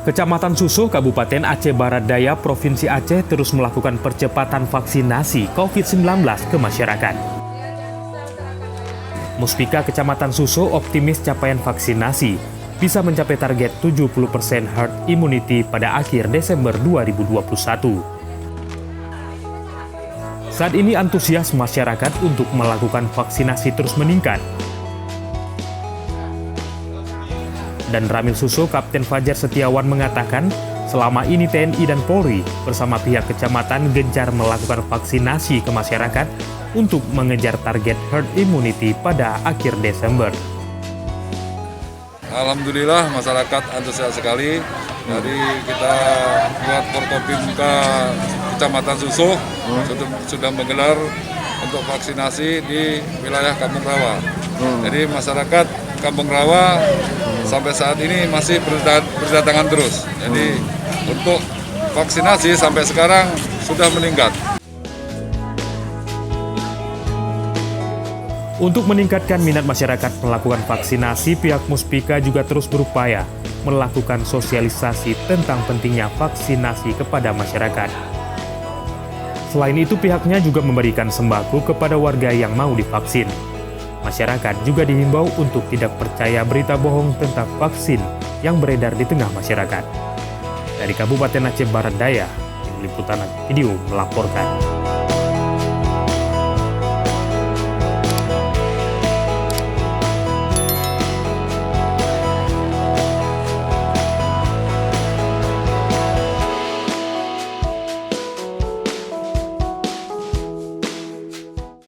Kecamatan Susoh, Kabupaten Aceh Barat Daya, Provinsi Aceh terus melakukan percepatan vaksinasi COVID-19 ke masyarakat. Muspika Kecamatan Susoh optimis capaian vaksinasi bisa mencapai target 70% herd immunity pada akhir Desember 2021. Saat ini antusias masyarakat untuk melakukan vaksinasi terus meningkat. Dan Ramil Susoh, Kapten Fajar Setiawan mengatakan, selama ini TNI dan Polri bersama pihak kecamatan gencar melakukan vaksinasi ke masyarakat untuk mengejar target herd immunity pada akhir Desember. Alhamdulillah masyarakat antusias sekali. Jadi kita buat Forkopimda Kecamatan Susoh sudah menggelar untuk vaksinasi di wilayah Kampung Rawa. Jadi masyarakat Kampung Rawa sampai saat ini masih berdatangan terus. Jadi untuk vaksinasi sampai sekarang sudah meningkat. Untuk meningkatkan minat masyarakat melakukan vaksinasi, pihak Muspika juga terus berupaya melakukan sosialisasi tentang pentingnya vaksinasi kepada masyarakat. Selain itu, pihaknya juga memberikan sembako kepada warga yang mau divaksin. Masyarakat juga dihimbau untuk tidak percaya berita bohong tentang vaksin yang beredar di tengah masyarakat. Dari Kabupaten Aceh Barat Daya, Tim Liputan Video melaporkan.